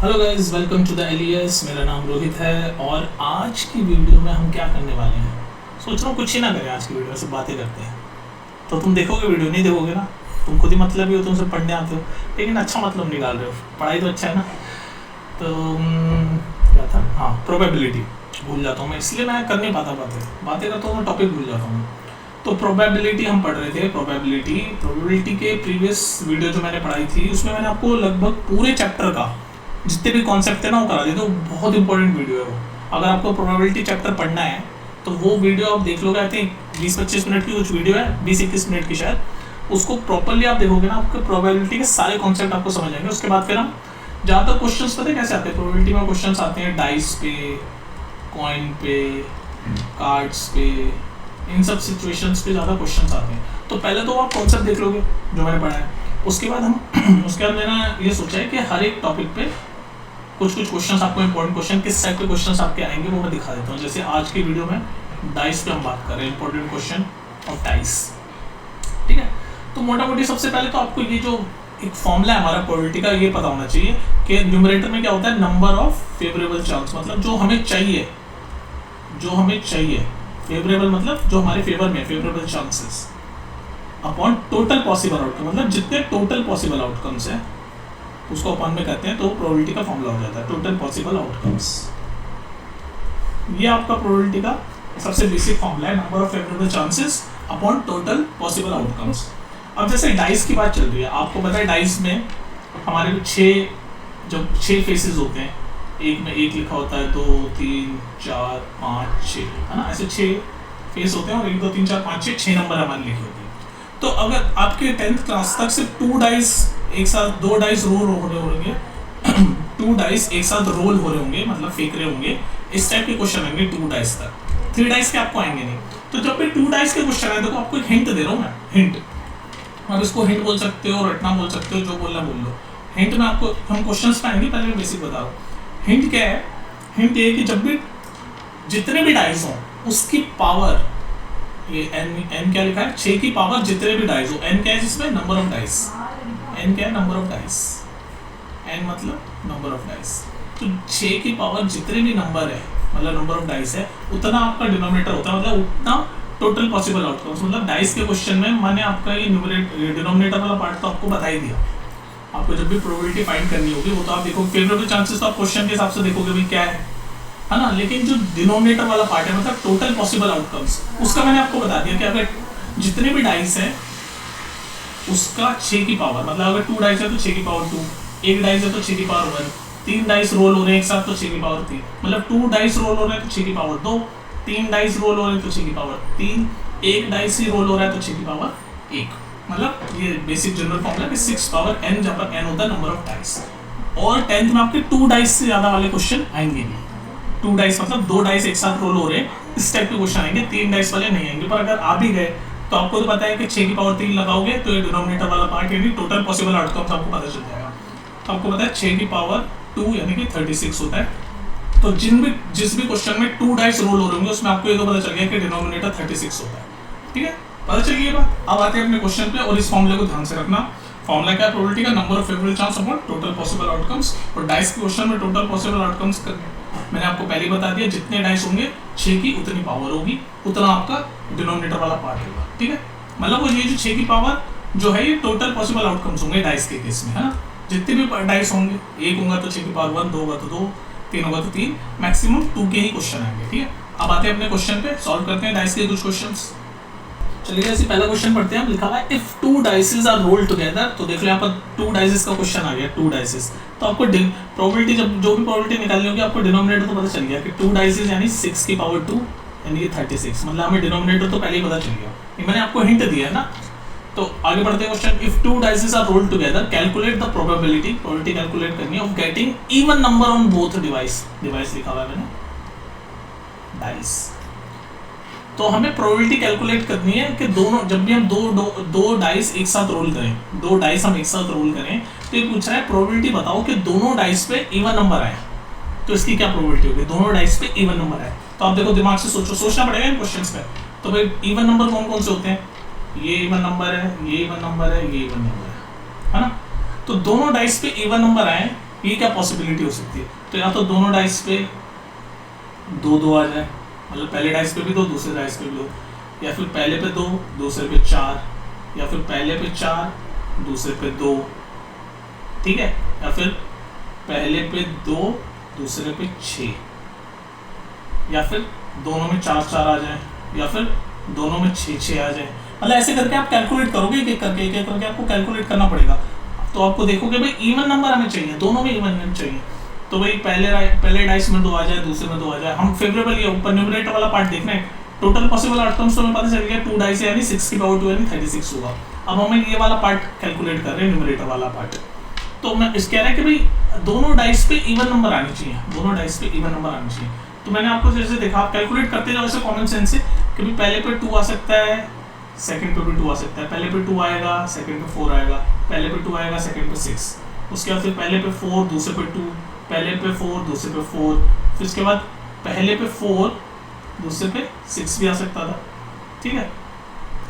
Hello guys, welcome to the एलियस। मेरा नाम रोहित है और आज की वीडियो में हम क्या करने वाले हैं, सोच रहा हूँ कुछ ही ना करें। आज की वीडियो में सब बातें करते हैं। तो तुम देखोगे वीडियो, नहीं देखोगे ना? तुम खुद ही मतलब ही हो, तुम सब पढ़ने आते हो लेकिन अच्छा मतलब निकाल रहे हो। पढ़ाई तो अच्छा है ना। तो क्या था, हाँ, प्रोबेबिलिटी भूल जाता हूँ मैं, इसलिए मैं कर नहीं पाता। बातें करता हूँ मैं, टॉपिक भूल जाता हूँ। तो प्रोबेबिलिटी हम पढ़ रहे थे। प्रोबेबिलिटी के प्रीवियस वीडियो जो मैंने पढ़ाई थी उसमें मैंने आपको लगभग पूरे चैप्टर का जितने भी कॉन्सेप्ट है ना वो करा दिए। तो बहुत इंपॉर्टेंट वीडियो है वो। अगर आपको प्रोबेबिलिटी चैप्टर पढ़ना है तो वो वीडियो आप देख लोगे। आई थिंक 20-25 मिनट की कुछ वीडियो है, 20-21 मिनट की शायद। उसको प्रॉपरली आप देखोगे ना, आपके प्रोबेबिलिटी के सारे कॉन्सेप्ट आपको समझ आएंगे। उसके बाद फिर हम ज़्यादातर क्वेश्चंस पता है कैसे आते हैं प्रोबेबिलिटी में? क्वेश्चंस आते हैं डाइस पे, कॉइन पे, कार्ड्स पे, इन सब सिचुएशंस पे ज़्यादा क्वेश्चंस आते हैं। तो पहले तो आप कॉन्सेप्ट देख लोगे जो मैंने पढ़ा है। उसके बाद मैंने ये सोचा है कि हर एक टॉपिक पे कुछ क्वेश्चंस आपको इंपॉर्टेंट क्वेश्चन, किस टाइप के क्वेश्चंस आपके आएंगे वो मैं दिखा देता हूँ। जैसे आज की वीडियो में डाइस पे हम बात कर रहे हैं, इंपॉर्टेंट क्वेश्चन ऑफ डाइस। ठीक है, तो मोटा मोटी सबसे पहले तो आपको ये जो एक फॉर्मूला है हमारा प्रोबेबिलिटी का, ये पता होना चाहिए कि न्यूमरेटर में क्या होता है, नंबर ऑफ फेवरेबल चांस, मतलब जो हमें चाहिए, फेवरेबल मतलब जो हमारे फेवर में, favourable chances upon total possible outcome, मतलब जितने टोटल पॉसिबल आउटकम्स हैं उसको अपन में करते हैं तो प्रोबेबिलिटी का फॉर्मूला हो जाता है टोटल पॉसिबल आउटकम्स। ये आपका प्रोबेबिलिटी का सबसे बेसिक फॉर्मूला है, number of favourable chances upon total possible outcomes. अब जैसे डाइस की बात चल रही है, आपको पता है डाइस में हमारे 6 फेसेस होते हैं। एक में 1 लिखा होता है, 2 3 4 5 6, है ना? ऐसे 6 फेस होते हैं और 1 2 3 4 5 6 नंबर हमारे लिखे होते हैं। तो अगर आपके 10th क्लास तक सिर्फ 2 डाइस एक साथ, 2 डाइस रोल हो रहे होंगे 2 डाइस एक साथ रोल हो रहे होंगे, मतलब फेंक रहे होंगे, इस टाइप के क्वेश्चन आएंगे 2 डाइस तक। 3 डाइस के आपको आएंगे नहीं। तो जब भी 2 डाइस के क्वेश्चन आए, देखो आपको एक हिंट दे रहा हूँ मैं, हिंट। आप इसको हिंट बोल सकते हो, रटना बोल सकते हो, जो बोलना बोल लो। हिंट में आपको, हम क्वेश्चंस पे आएंगे, पहले मैं बेसिक बता रहा हूँ। हिंट क्या है? हिंट ये है कि जब भी जितने भी डाइस हों उसकी पावर, ये n क्या लिखा है, 6 की पावर जितने भी डाइस हो। n क्या है जिसमें? Number of dice. n क्या है? Number of dice. n मतलब नंबर ऑफ डाइस। तो 6 की पावर जितने भी नंबर है, मतलब नंबर ऑफ डाइस है, उतना आपका डिनोमिनेटर होता है, मतलब उतना टोटल पॉसिबल आउटकम्स। मतलब डाइस के क्वेश्चन में मैंने आपका ये डिनोमिनेटर वाला पार्ट तो आपको बता ही दिया। आपको जब भी प्रोबेबिलिटी फाइंड करनी होगी वो तो आप देखो, फेवरेबल चांसेस तो आप क्वेश्चन के हिसाब से देखोगे भाई क्या है ना? लेकिन जो डिनोमिनेटर वाला पार्ट है, मतलब टोटल पॉसिबल आउटकम्स, उसका मैंने आपको बता दिया कि अगर जितने भी डाइस है उसका 6 की पावर, मतलब अगर 2 डाइस है तो 6 की पावर 2, 1 डाइस है तो 6 की पावर 1, 3 डाइस रोल हो रहे हैं एक साथ तो 6 की पावर 3, मतलब 2 डाइस रोल हो रहे हैं तो 6 की पावर 2, 3 डाइस रोल हो रहे हैं तो 6 की पावर 3, 1 डाइस ही रोल हो रहा है तो 6 की पावर 1। मतलब ये बेसिक जनरल फॉर्मूला कि 6 पावर n, जब तक n होता है नंबर ऑफ डाइस। और 10th में आपके 2 डाइस से ज़्यादा वाले क्वेश्चन आएंगे नहीं। 2 डाइस मतलब 2 डाइस एक साथ रोल हो रहे हैं, इस टाइप के क्वेश्चन आएंगे। 3 डाइस वाले नहीं आएंगे। पर अगर आ भी गए तो आपको तो पता है कि 6 की पावर 3 लगाओगे तो ये डिनोमिनेटर वाला पार्ट यानी टोटल पॉसिबल आउटकम्स आपको पता चल जाएगा। तो आपको पता है 6 की पावर 2 यानी कि 36 होता है। तो जिस भी क्वेश्चन में 2 डाइस रोल हो रहे होंगे उसमें आपको ये तो पता चल गया कि डिनोमिनेटर 36 होता है। ठीक है, पता चल गई बात। अब आते हैं अपने क्वेश्चन पे और इस फॉर्मूले को ध्यान से रखना। फॉर्मूला क्या है? प्रोबेबिलिटी का number of favourable chance upon total possible outcomes. और डाइस के क्वेश्चन में टोटल पॉसिबल आउटकम्स मैंने आपको पहले ही बता दिया, जितने डाइस होंगे 6 की उतनी पावर होगी, उतना आपका डिनोमिनेटर वाला पार्ट होगा। ठीक है, मतलब वो ये जो 6 की पावर जो है ये टोटल पॉसिबल आउटकम्स होंगे डाइस के केस में, है ना? जितने भी डाइस होंगे, 1 होगा तो 6 की पावर 1, 2 होगा तो 2, 3 होगा तो 3, मैक्सिमम 2 के ही क्वेश्चन आएंगे। ठीक है, अब आते हैं अपने क्वेश्चन पे, सॉल्व करते हैं डाइस के कुछ क्वेश्चंस। चलिए ऐसे पहला क्वेश्चन पढ़ते हैं। हम लिखा हुआ है if 2 dices are rolled together. तो देख लो यहाँ पर 2 डाइसेस का क्वेश्चन आ गया, 2 डाइसेस। तो आपको प्रोबेबिलिटी, जब जो भी प्रोबेबिलिटी निकालनी होगी आपको डिनोमिनेटर तो पता चल गया कि 2 डाइसेस यानी 6 की पावर 2 यानी कि 36, मतलब हमें डिनोमिनेटर तो पहले ही पता चल गया, ये मैंने आपको हिंट दिया है ना। तो आगे बढ़ते हैं question. If 2 dices are rolled together calculate the probability calculate करनी है of getting even number on both device लिखा हुआ है मैंने, डाइस। तो हमें प्रोबेबिलिटी कैलकुलेट करनी है कि दोनों, जब भी हम दो डाइस एक साथ रोल करें, 2 डाइस हम एक साथ रोल करें, तो ये पूछ रहा है प्रोबेबिलिटी बताओ कि दोनों डाइस पे इवन नंबर आए। तो इसकी क्या प्रोबेबिलिटी होगी? दोनों डाइस पे इवन नंबर आए। तो आप देखो, दिमाग से सोचना पड़ेगा इन क्वेश्चंस पे। तो भाई इवन नंबर कौन कौन से होते हैं? ये इवन नंबर है, ये इवन नंबर है, ये इवन नंबर है ना? तो दोनों डाइस पे इवन नंबर आए ये क्या पॉसिबिलिटी हो सकती है? तो या तो दोनों डाइस पे 2-2 आ जाए, मतलब पहले डाइस पे भी 2, दूसरे डाइस पे भी 2, या फिर पहले पे 2, दूसरे पे 4, या फिर पहले पे 4, दूसरे पे 2, ठीक है, या फिर पहले पे 2, दूसरे पे 6, या फिर दोनों में 4-4 आ जाए, या फिर दोनों में 6-6 आ जाए। मतलब ऐसे करके आप कैलकुलेट करोगे, एक एक करके आपको कैलकुलेट करना पड़ेगा। तो आपको देखोगे भाई इवन नंबर हमें चाहिए, दोनों में इवन नंबर चाहिए। तो भाई पहले डाइस में 2 आ जाए, दूसरे में 2 आ जाए। हम फेवरेबल ये ऊपर न्यूमरेटर वाला पार्ट देखना है। टोटल पॉसिबल आउटकम्स तो हमें पता चल गया 2 डाइस यानी 6 की पावर 2 यानी 36 होगा। अब हमें ये वाला पार्ट कैलकुलेट कर रहे हैं, न्यूमरेटर वाला पार्ट। तो मैं इस कह रहा है कि भाई दोनों डाइस पे इवन नंबर आने चाहिए, दोनों डाइस पे इवन नंबर आने चाहिए। तो मैंने आपको जैसे देखा, आप कैलकुलेट करते जाओ ऐसे कॉमन सेंस से कि भाई पहले पे 2 आ सकता है, सेकंड पे भी 2 आ सकता है, पहले पे 2 आएगा, सेकंड पे 4 आएगा, पहले पे 2 आएगा, सेकंड पे 6, उसके बाद फिर पहले पे 4, दूसरे पे 2, पहले पे 4, दूसरे पे 4, फिर उसके बाद पहले पे 4, दूसरे पे 6 भी आ सकता था, ठीक है,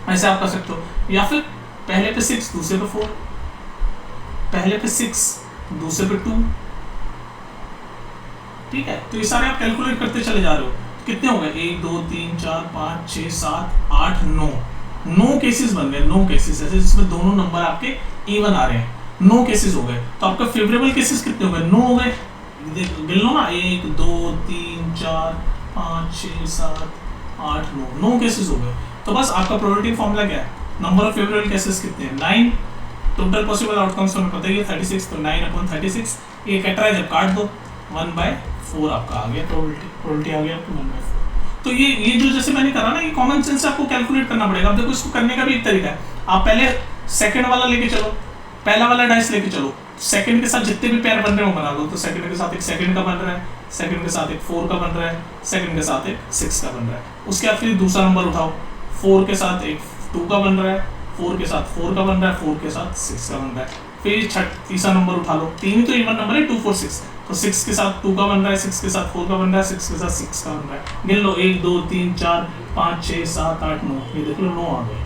ऐसे आप कर सकते हो। या फिर पहले पे 6, दूसरे पे 4, पहले पे 6, दूसरे पे 2, ठीक है। तो ये सारे आप कैलकुलेट करते चले जा रहे हो। कितने हो गए? 1 2 3 4 5 6 7 8 9 केसेस बन गए, 9 केसेस ऐसे जिसमें दोनों नंबर आपके इवन आ रहे हैं। 9 केसेस हो गए। तो आपका फेवरेबल केसेस कितने हो गए? 9 हो गए। गिन लो ना, 1 2 3 4 5 6 7 8 9 केसेस हो गए। तो बस आपका प्रोबेबिलिटी फॉर्मूला क्या है? नंबर ऑफ फेवरेबल केसेस कितने हैं? 9। टोटल पॉसिबल आउटकम्स हमें पता ही है 36, तो 9/36। ये कट रहा है, जब काट दो 1/4 आपका आ गया, प्रोबेबिलिटी आ गया आपकी 1/4। तो ये जो जैसे मैंने करा ना, ये कॉमन सेंस से आपको कैलकुलेट करना पड़ेगा। अब देखो इसको करने का भी एक तरीका है। आप पहले सेकंड वाला लेके चलो, पहला वाला डाइस लेके चलो, सेकंड के साथ जितने भी पेयर बन रहे हो बना लो। तो सेकंड के साथ एक सेकंड का बन रहा है, सेकंड के साथ एक 4 का बन रहा है, सेकंड के साथ एक 6 का बन रहा है। उसके बाद फिर दूसरा नंबर उठाओ, 4 के साथ एक 2 का बन रहा है, 4 के साथ 4 का बन रहा है, 4 के साथ 6 का बन रहा है। फिर तीसरा नंबर उठा लो, 3 तो इवन नंबर है, 2 4 6, तो 6 के साथ 2 का बन रहा है, 6 के साथ 4 का बन रहा है, 6 के साथ 6 का बन रहा है। गिन लो 1 2 3 4 5 6 7 8 9, ये देख लो 9 आ गए।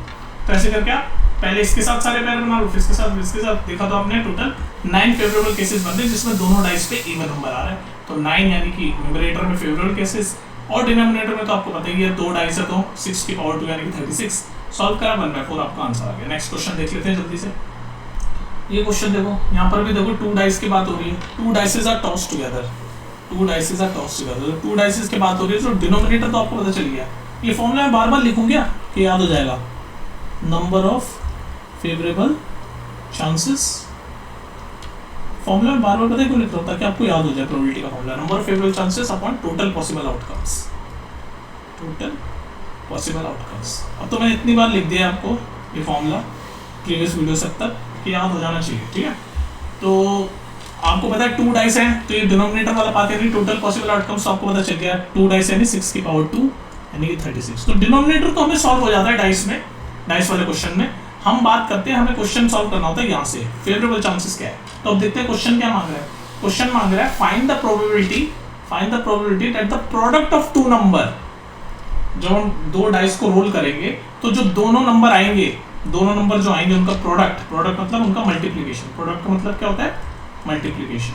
तो ऐसे करके आप पहले इसके साथ सारे पेयर बना लो, फिर इसके साथ देखा तो आपने टोटल 9 फेवरेबल केसेस बन रहे जिसमें दोनों डाइस पे इवन नंबर आ रहा है। तो 9 यानी कि न्यूमरेटर में फेवरेबल केसेस, और डिनोमिनेटर में तो आपको पता ही है 2 डाइस है तो 6 की पावर 2 यानी कि 36। सॉल्व करा 1/4 आपका आंसर आ गया। नेक्स्ट क्वेश्चन देख लेते हैं जल्दी से। ये क्वेश्चन देखो, यहाँ पर भी देखो 2 डाइस की बात हो रही है। 2 dices are tossed together, 2 dices are tossed together. 2 dices की बात हो रही है तो डिनोमिनेटर तो आपको पता चल गया। ये फॉर्मूला मैं बार बार लिखूं क्या कि याद हो जाएगा? Number of favourable chances, formula में बार बार पता है क्यों लिख रहा हूँ? ताकि आपको याद हो जाए प्रोबेबिलिटी का formula. Number of favourable chances upon total possible outcomes, total possible outcomes. अब तो मैंने इतनी बार लिख दिया आपको ये फॉर्मूला प्रीवियस वीडियो सब तक कि याद हो जाना चाहिए, ठीक है। तो आपको पता है 2 डाइस हैं, तो ये डिनोमिनेटर वाला पार्ट यानी टोटल पॉसिबल आउटकम्स तो आपको पता चल गया। 2 डाइस यानी 6 की पावर 2 यानी कि 36। तो डिनोमिनेटर तो हमें सॉल्व हो जाता है डाइस में, डाइस वाले क्वेश्चन में। हम बात करते हैं, हमें क्वेश्चन सॉल्व करना होता है यहाँ से फेवरेबल चांसेस क्या है। तो अब देखते हैं क्वेश्चन क्या मांग रहा है। क्वेश्चन मांग रहा है find the probability that the product of 2 number. जब हम 2 डाइस को रोल करेंगे तो जो दोनों नंबर आएंगे, दोनों नंबर जो आएंगे उनका प्रोडक्ट मतलब उनका मल्टीप्लिकेशन। प्रोडक्ट का मतलब क्या होता है? मल्टीप्लिकेशन।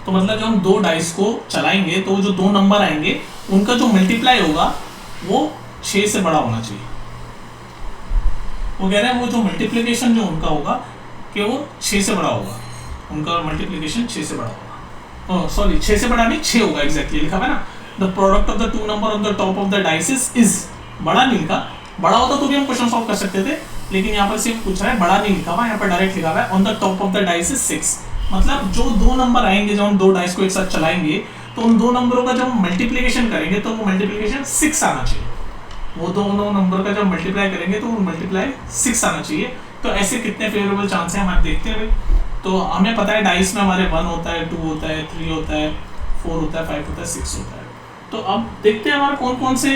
तो मतलब जब हम 2 डाइस को चलाएंगे तो जो 2 नंबर आएंगे उनका जो मल्टीप्लाई होगा वो 6 से बड़ा होना चाहिए। वो कह रहे हैं वो जो मल्टीप्लिकेशन जो उनका होगा कि वो 6 से बड़ा होगा, उनका मल्टीप्लिकेशन 6 से बड़ा होगा। सॉरी 6 से बड़ा नहीं, 6 होगा एग्जैक्टली लिखा है ना। The product of the 2 number on the top of the dices is, बड़ा नहीं लिखा, बड़ा होता तो भी हम क्वेश्चन सॉल्व कर सकते थे, लेकिन यहाँ पर सिर्फ पूछ रहा है, बड़ा नहीं लिखा हुआ, यहाँ पर डायरेक्ट लिखा हुआ है on the top of the dice is 6। मतलब जो 2 नंबर आएंगे, जब हम 2 डाइस को एक साथ चलाएंगे तो उन 2 नंबरों का जब मल्टीप्लिकेशन करेंगे तो वो मल्टीप्लिकेशन 6 आना चाहिए। वो दोनों नंबर का जब मल्टीप्लाई करेंगे तो वो मल्टीप्लाई 6 आना चाहिए। तो ऐसे कितने फेवरेबल चांस हैं हम देखते हैं भाई। तो हमें पता है डाइस में हमारे 1 होता है, 2 होता है, 3 होता है, 4 होता है, 5 होता है, 6 होता है। तो अब देखते हैं हमारे कौन कौन से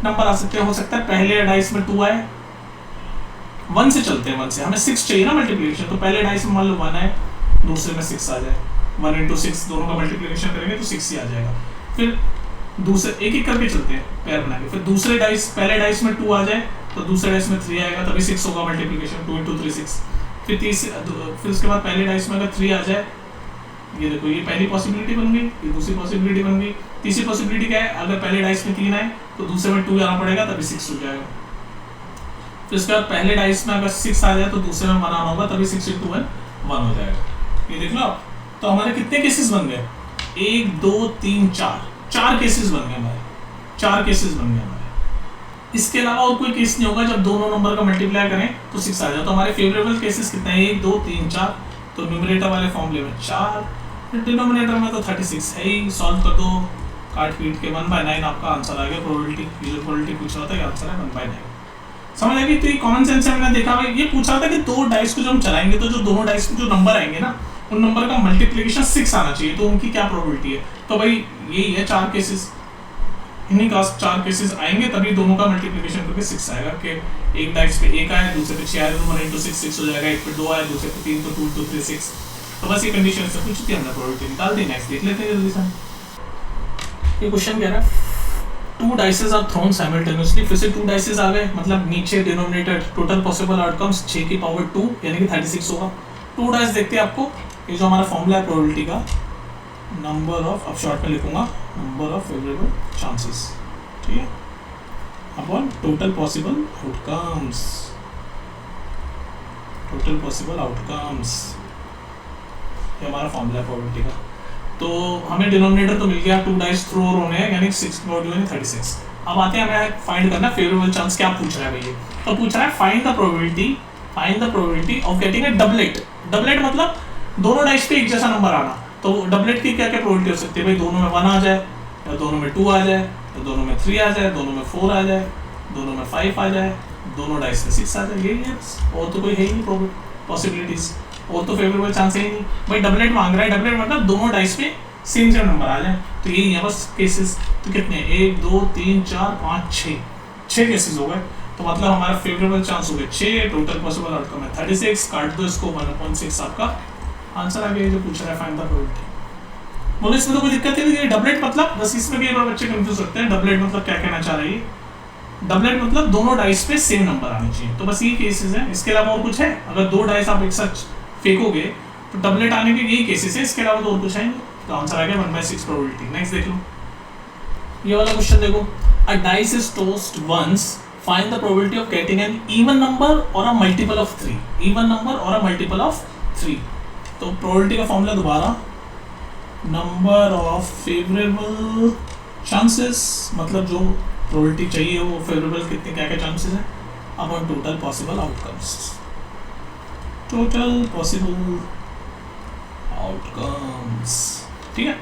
नंबर आ सकते हैं। हो सकता है पहले डाइस में 2 आए, 1 से चलते हैं, 1 से हमें 6 चाहिए ना मल्टीप्लिकेशन। तो पहले डाइस में मान लो 1 है, दूसरे में 6 आ जाए, 1 × 6 दोनों का मल्टीप्लिकेशन करेंगे तो 6 ही आ जाएगा। फिर दूसरे एक एक करके चलते हैं पेयर बना के। फिर दूसरे डाइस, पहले डाइस में 2 आ जाए तो दूसरे डाइस में 3 आएगा, तभी 6 होगा मल्टीप्लिकेशन, 2 × 3 6। फिर उसके बाद पहले डाइस में अगर 3 आ जाए ये देखो ये पहली पॉसिबिलिटी बन गई, ये दूसरी पॉसिबिलिटी बन गई, तीसरी पॉसिबिलिटी क्या है, अगर पहले डाइस में 3 आए तो दूसरे में 2 जाना पड़ेगा तभी 6 हो जाएगा। फिर उसके बाद पहले डाइस में अगर 6 आ जाए तो दूसरे में 1 आना होगा तभी 6 × 1 हो जाएगा। ये देख लो आप। तो हमारे कितने केसेस बन गए, 1 2 3 4 केसेस बन गए हमारे, 4 केसेस बन गए हमारे। इसके अलावा और कोई केस नहीं होगा जब दोनों नंबर का मल्टीप्लाई करें तो 6 आ जाए। तो हमारे फेवरेबल केसेस कितने हैं, 1 2 3 4। तो न्यूमरेटर वाले फॉर्मूले में 4, डिनोमिनेटर में तो 36 है ही। सॉल्व कर दो काट पीट के, 1/9 आपका आंसर आ गया। प्रोबेबिलिटी, ये जो प्रोबेबिलिटी पूछ रहा था ये आंसर है 1/9। समझ आ गई। तो ये कॉमन सेंस से हमने देखा भाई, ये पूछ रहा था कि 2 डाइस को जब हम चलाएंगे तो जो दोनों डाइस के जो नंबर आएंगे ना उन नंबर का मल्टीप्लिकेशन 6 आना चाहिए, तो उनकी क्या प्रोबेबिलिटी है। तो भाई यही है 4 केसेस, इन्हीं का 4 केसेस आएंगे तभी दोनों का मल्टीप्लिकेशन करके 6 आएगा। कि एक डाइस पे 1 आया, दूसरे पे 6 आया तो 1 × 6 6 हो जाएगा। एक पे 2 आया, दूसरे पे 3 तो 2 2 3 6। तो बस ये कंडीशन से पूछी थी हमने, प्रोबेबिलिटी निकाल दी। नेक्स्ट देख लेते हैं जल्दी से। ये क्वेश्चन कह रहा है 2 डाइसेस आर थ्रोन साइमल्टेनियसली। फिर से 2 डाइसेस आ गए, मतलब नीचे डिनोमिनेटर टोटल पॉसिबल आउटकम्स 6 की पावर 2 यानी कि 36 होगा। 2 डाइस देखते हैं आपको। ये जो हमारा फॉर्मूला है प्रोबेबिलिटी का, नंबर ऑफ, अब शॉर्ट में लिखूंगा, नंबर ऑफ फेवरेबल चांसेस, ठीक है, upon total possible outcomes, total possible outcomes. ये हमारा फॉर्मूला है प्रोबेबिलिटी का। तो हमें डिनोमिनेटर तो मिल गया, 2 डाइस थ्रो होने हैं यानी 6 × 2 यानी 36। अब आते हैं हमें फाइंड करना फेवरेबल चांस। क्या पूछ रहा है भैया, तो पूछ रहा है find the probability of getting a doublet. Doublet मतलब दोनों डाइस पे एक जैसा नंबर आना। तो डबलेट की क्या क्या प्रोबेबिलिटी हो सकती है भाई, दोनों में 1 आ जाए, या दोनों में 2 आ जाए, या दोनों में 3 आ जाए, दोनों में 4 आ जाए, दोनों में 5 आ जाए, दोनों डाइस में 6 आ जाए। यही है, और तो कोई है ही नहीं पॉसिबिलिटीज, और तो फेवरेबल चांस है ही नहीं भाई। डबलेट मांग रहा है, डबलेट मतलब दोनों डाइस पे सेम नंबर आ जाए, तो यही है बस केसेस। तो कितने, 1 2 3 4 5 6 केसेस हो गए। तो मतलब हमारा फेवरेबल चांस हो गए 6, टोटल पॉसिबल आउटकम है 36। काट दो इसको, 1/6 आपका आंसर आ गया। जो पूछ रहा है फाइंड द प्रोबेबिलिटी। बोले इसमें तो कोई दिक्कत नहीं है। डबलेट मतलब, बस इसमें भी एक बार बच्चे कंफ्यूज होते हैं, डबलेट मतलब क्या कहना चाह रही है। डबलेट मतलब दोनों डाइस पे सेम नंबर आने चाहिए। तो बस ये केसेस है, इसके अलावा और कुछ है। अगर 2 डाइस आप एक साथ फेंकोगे तो डबलेट आने के यही केसेस है, इसके अलावा तो और कुछ है नहीं। तो आंसर आ गया 1/6 प्रोबेबिलिटी। नेक्स्ट देख लो, ये वाला क्वेश्चन देखो। A dice is tossed once, find the probability of getting an even number और a multiple of 3। Even number और अ मल्टीपल ऑफ 3। तो प्रोबेबिलिटी का फॉर्मूला दोबारा, नंबर ऑफ फेवरेबल चांसेस, मतलब जो प्रोबेबिलिटी चाहिए वो फेवरेबल कितने क्या क्या चांसेस हैं, upon total possible outcomes. Total possible outcomes, ठीक है।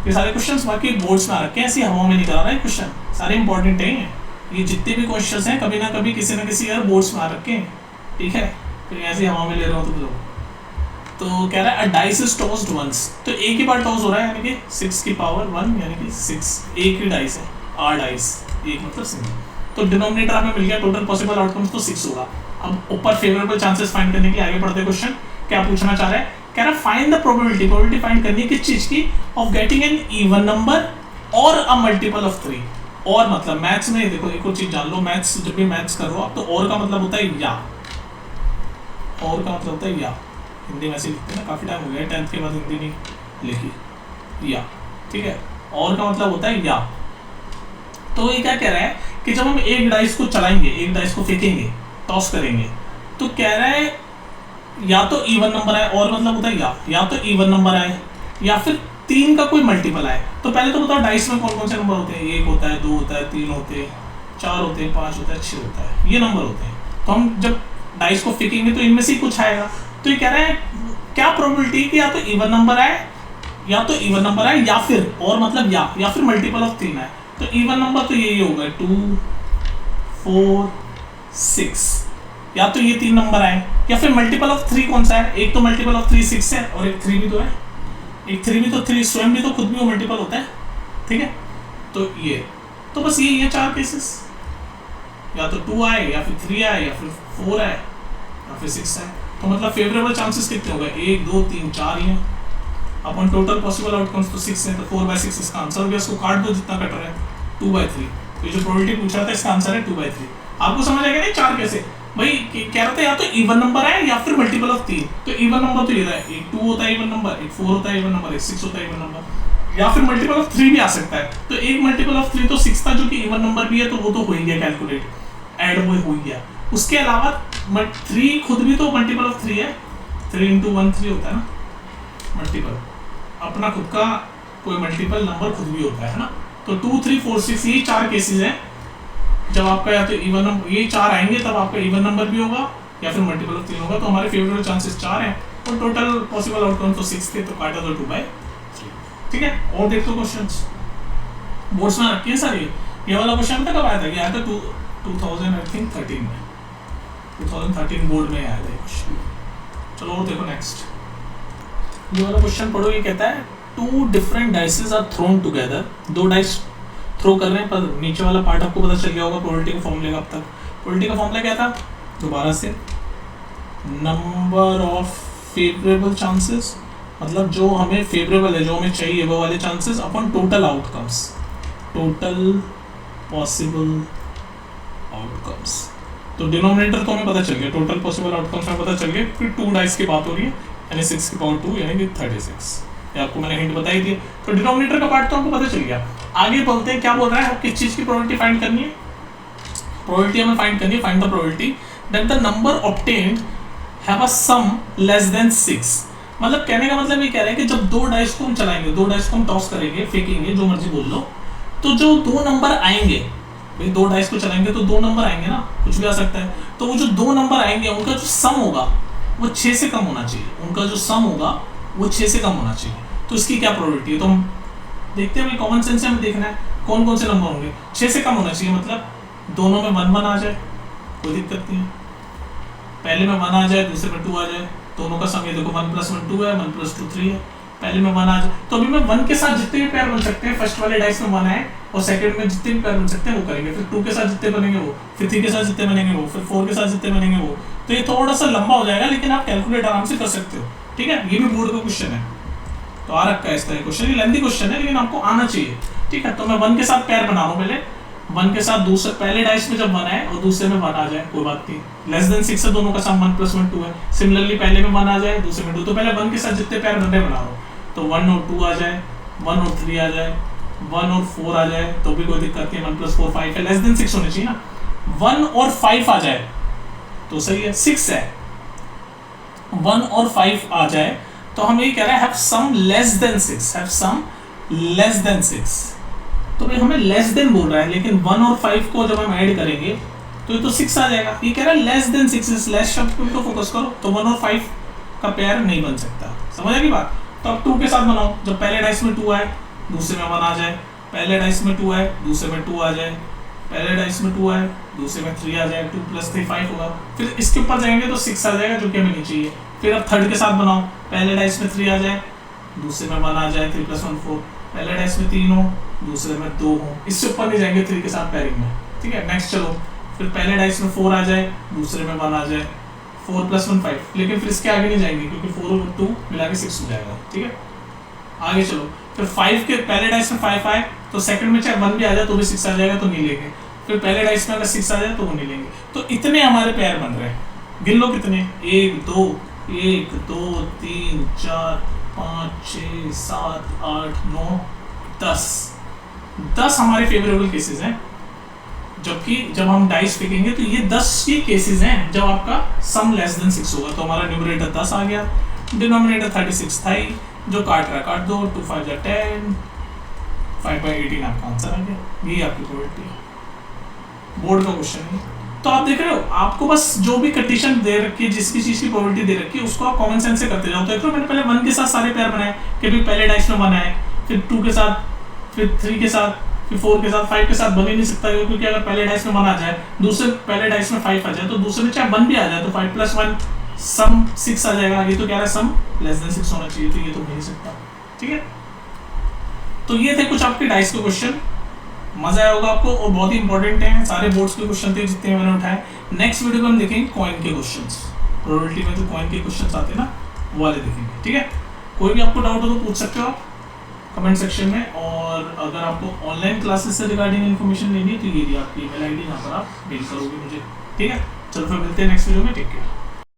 ये सारे क्वेश्चंस बाकी बोर्ड्स में आ रखे हैं, ऐसी हवा में नहीं करा रहा है क्वेश्चन, सारे इंपॉर्टेंट हैं। ये जितने भी क्वेश्चंस हैं कभी ना कभी किसी ना किसी यार बोर्ड्स में आ रखे हैं, ठीक है। तो ऐसी हवा में ले रहा हूँ तो कह रहा है a dice is tossed once, तो एक ही बार टॉस हो रहा है यानी कि 6 की पावर 1 यानी कि 6 एक ही डाइस है, आर डाइस, एक मतलब सिंगल। तो डिनोमिनेटर हमें मिल गया, टोटल पॉसिबल आउटकम्स तो 6 होगा। अब ऊपर फेवरेबल चांसेस फाइंड करने के लिए आगे बढ़ते क्वेश्चन। क्या पूछना चाह रहा है, कह रहा है फाइंड द प्रोबेबिलिटी फाइंड करनी है किस चीज की, of getting an even number और अ मल्टीपल ऑफ 3। और मतलब मैथ्स में देखो एक और चीज जान लो, मैथ्स जब भी मैथ्स कर रहे हो आप तो और का मतलब होता है या, और का मतलब होता है या। हिंदी में ऐसे लिखते हैं ना, काफी टाइम हो गया 10th के बाद हिंदी नहीं लिखी, या, ठीक है। और का मतलब होता है या। तो ये क्या कह रहा है कि जब हम एक डाइस को चलाएंगे, एक डाइस को फेंकेंगे, टॉस करेंगे, तो कह रहा है या तो इवन नंबर आए, और मतलब होता है या तो इवन नंबर आए या फिर 3 का कोई मल्टीपल आए। तो पहले तो बताओ डाइस में कौन कौन से नंबर होते हैं, 1 होता है, 2 होता है, 3 होते हैं, 4 होते हैं, 5 होता है, 6 होता है, ये नंबर होते हैं। तो हम जब डाइस को फेंकेंगे तो इनमें से कुछ आएगा। तो ये कह रहा है क्या प्रोबेबिलिटी कि या तो इवन नंबर आए, या तो इवन नंबर आए या फिर, और मतलब या फिर मल्टीपल ऑफ 3 आए। तो इवन नंबर तो यही होगा 2 4 6, या तो ये 3 नंबर आए, या फिर मल्टीपल ऑफ 3 कौन सा है, एक तो मल्टीपल ऑफ 3 6 है, और एक 3 भी तो है, एक 3 भी तो 3 स्वयं भी तो खुद भी वो मल्टीपल होता है, ठीक है। तो ये तो बस ये 4 केसेस, या तो 2 आए, या फिर 3 आए, या फिर 4 आए, या फिर 6 आए। तो मतलब फेवरेबल चांसेस कितने हो गए, 1 2 3 4 ही हैं, अपन टोटल पॉसिबल आउटकम्स तो 6 हैं, तो 4/6 इसका आंसर हो गया। इसको काट दो जितना कट रहा है, 2/3। तो ये जो प्रोबेबिलिटी पूछ रहा था इसका आंसर है 2/3। आपको समझ आएगा नहीं 4 कैसे, भाई कह रहा था या तो इवन नंबर है या फिर मल्टीपल ऑफ 3। तो इवन नंबर तो ये रहा है, एक 2 होता है इवन नंबर, एक 4 होता है इवन नंबर, एक 6 होता है इवन नंबर, या फिर मल्टीपल ऑफ 3 भी आ सकता है। तो एक मल्टीपल ऑफ 3 तो 6 था जो कि इवन नंबर भी है, तो वो तो हो ही गया कैलकुलेट, ऐड वो हो गया। उसके अलावा 3 खुद भी तो मल्टीपल ऑफ 3 है, 3 × 1 3 होता है ना मल्टीपल, अपना खुद का कोई मल्टीपल नंबर खुद भी होता है ना। तो 2 3 4 6 ये 4 केसेस हैं जब आपका या तो इवन नंबर, ये 4 आएंगे तब आपका इवन नंबर भी होगा या फिर मल्टीपल ऑफ 3 होगा। तो हमारे फेवरेट चांसेस 4 हैं और टोटल पॉसिबल आउटकम तो 6 थे, तो काटा तो 2/3। ठीक है, और देख लो क्वेश्चंस बोर्ड्स में रखिए सारे। ये वाला क्वेश्चन था कब आया था? ये आया था 2013 में, 2013 बोर्ड में आया था क्वेश्चन। चलो और देखो नेक्स्ट, ये वाला क्वेश्चन पढ़ो। ये कहता है 2 different dices are thrown together, 2 dice throw कर रहे हैं, पर नीचे वाला पार्ट आपको पता चल गया होगा प्रोबेबिलिटी का फॉर्मूले का। अब तक प्रोबेबिलिटी का फॉर्मूला क्या था? दोबारा से, नंबर ऑफ फेवरेबल चांसेस, मतलब जो हमें फेवरेबल है, जो हमें चाहिए वो वाले चांसेस अपन total outcomes, total possible outcomes. तो डिनोमिनेटर तो हमें पता चल गया, टोटल पॉसिबल आउटकम्स में पता चल गया, फिर 2 डाइस की बात हो रही है, यानी 6 की पावर 2 यानी कि 36। ये आपको मैंने हिंट बताई थी। तो डिनोमिनेटर का पार्ट तो हमको पता चल गया। आगे बोलते हैं, क्या बोल रहा है, किस चीज़ की प्रोबेबिलिटी फाइंड करनी है? प्रोबेबिलिटी हमें फाइंड करनी है, find the probability that the number obtained have a sum less than 6। मतलब कहने का मतलब ये कह रहे हैं कि जब 2 डाइस को हम चलाएंगे, 2 डाइस को हम टॉस करेंगे, फेंकेंगे, जो मर्जी बोल लो, तो जो 2 नंबर आएंगे, भाई 2 डाइस को चलाएंगे तो 2 नंबर आएंगे ना, कुछ भी आ सकता है। तो वो जो 2 नंबर आएंगे उनका जो सम होगा वो 6 से कम होना चाहिए, उनका जो सम होगा वो 6 से कम होना चाहिए। तो इसकी क्या प्रोबेबिलिटी है? तो हम देखते हैं, भाई कॉमन सेंस से हमें देखना है कौन कौन से नंबर होंगे। 6 से कम होना चाहिए, मतलब दोनों में 1 1 आ जाए, कोई दिक्कत नहीं है। पहले में 1 आ जाए, दूसरे में 2 आ जाए, दोनों का सम ये देखो 1 + 1 2 है, 1 + 2 3 है। पहले में 1 आ जाए, तो अभी मैं 1 के साथ जितने भी पेयर बन सकते हैं, फर्स्ट वाले डाइस में 1 है, और सेकंड में जितने भी पेयर बन सकते हैं वो करेंगे। फिर 2 के साथ जितने बनेंगे वो, फिर 3 के साथ जितने बनेंगे वो, फिर 4 के साथ जितने बनेंगे वो। तो ये थोड़ा सा लंबा हो जाएगा, लेकिन आप कैलकुलेट आराम से कर सकते हो। ठीक है, ये भी बोर्ड का क्वेश्चन है, तो आ रखा है इस तरह क्वेश्चन। ये लेंथी क्वेश्चन है लेकिन आपको आना चाहिए। ठीक है, तो मैं 1 के साथ पेयर बना रहा हूँ। पहले 1 के साथ दूसरे, पहले डाइस में जब 1 है और दूसरे में 1 आ जाए, कोई बात नहीं, लेस देन 6 है, दोनों का सम 1 + 1 2 है। सिमिलरली पहले में 1 आ जाए, दूसरे में 2, तो पहले 1 के साथ जितने पेयर बन रहे बना रहा हूँ, तो 1 और 2 आ जाए, 1 और 3 आ जाए, 1 और 4 आ जाए, तो भी कोई दिक्कत नहीं, 1 + 4 5 है, लेस देन 6 होने चाहिए ना। 1 और 5 आ जाए तो सही है, 6 है, 1 और 5 आ जाए तो हम ये कह रहे हैं have sum less than 6, have sum less than 6। तो भाई हमें लेस देन बोल रहा है, लेकिन 1 और 5 को जब हम ऐड करेंगे तो ये तो 6 आ जाएगा। ये कह रहा है लेस देन 6, इस लेस शब्द पे तो फोकस करो, तो 1 और 5 का पेयर नहीं बन सकता। समझ आ गई बात? तो अब 2 के साथ बनाओ, जब पहले डाइस में 2 आए, दूसरे में 1 आ जाए, पहले डाइस में 2 आए, दूसरे में 2 आ जाए, पहले डाइस में 2 आए, दूसरे में 3 आ जाए, 2 + 3 5 होगा। फिर इसके ऊपर जाएंगे तो 6 आ जाएगा, जो कि हमें नहीं चाहिए। फिर अब थर्ड के साथ बनाओ, पहले डाइस में 3 आ जाए, दूसरे में 1 आ जाए, 3 + 1 4, पहले डाइस में 3 हो, दूसरे में 2 हो, इससे ऊपर नहीं जाएंगे 3 के साथ पेयरिंग में। ठीक है, नेक्स्ट चलो, फिर पहले डाइस में 4 आ जाए, दूसरे में 1 आ जाए, 4 + 1 5, लेकिन फिर इसके आगे नहीं जाएंगे क्योंकि 4 और 2 मिला के 6 हो जाएगा। ठीक है, आगे चलो, फिर 5 के पहले डाइस में 5 आए तो सेकंड में चाहे 1 भी आ जाए तो भी 6 आ जाएगा, तो नहीं लेंगे। फिर पहले डाइस में अगर 6 आ जाए तो वो नहीं लेंगे। तो इतने हमारे पेयर बन रहे हैं, गिन लो कितने, 1 2 3 4 5 6 7 8 9 10 हमारे फेवरेबल केसेस हैं। जबकि जब हम डाइस फेंकेंगे तो ये 10 ही केसेस हैं जब आपका सम लेस देन 6 होगा। तो हमारा न्यूमरेटर 10 आ गया, डिनोमिनेटर 36 था ही, जो काट रहा काट दो, 2 5 10, 5/18 आपका आंसर आ गया। यही आपकी प्रोबेबिलिटी है, बोर्ड का क्वेश्चन है। तो आप देख रहे हो, आपको बस जो भी कंडीशन दे रखी है, जिसकी चीज़ की प्रोबेबिलिटी दे रखी है, उसको आप कॉमन सेंस से करते जाओ। तो देख लो, मैंने पहले 1 के साथ सारे पेयर बनाए कि भाई पहले डाइस में 1 आए, फिर 2 के साथ, फिर 3 के साथ, फिर 4 के साथ, 5 के साथ बन ही नहीं सकता, क्योंकि अगर पहले डाइस में 1 आ जाए, दूसरे पहले डाइस में 5 आ जाए, तो दूसरे में चाहे 1 भी आ जाए तो 5 + 1 सम 6 आ जाएगा। ये तो कह रहा है सम लेस देन 6 होना चाहिए, तो ये तो हो नहीं सकता। ठीक है, तो ये थे कुछ आपके डाइस के क्वेश्चन। मजा आया होगा आपको, और बहुत ही इंपॉर्टेंट है, सारे बोर्ड्स के क्वेश्चन थे जितने मैंने उठाए। नेक्स्ट वीडियो में हम देखेंगे कॉइन के क्वेश्चंस, प्रोबेबिलिटी में जो कॉइन के क्वेश्चंस आते हैं ना, वो वाले देखेंगे। ठीक है, कोई भी आपको डाउट हो तो पूछ सकते हो आप कमेंट सेक्शन में। और अगर आपको ऑनलाइन क्लासेस से रिगार्डिंग इन्फॉर्मेशन लेनी है तो ये आपकी ईमेल आईडी, यहाँ पर आप मेल करोगे मुझे। ठीक है। चलो फिर मिलते हैं नेक्स्ट वीडियो में, टेक केयर।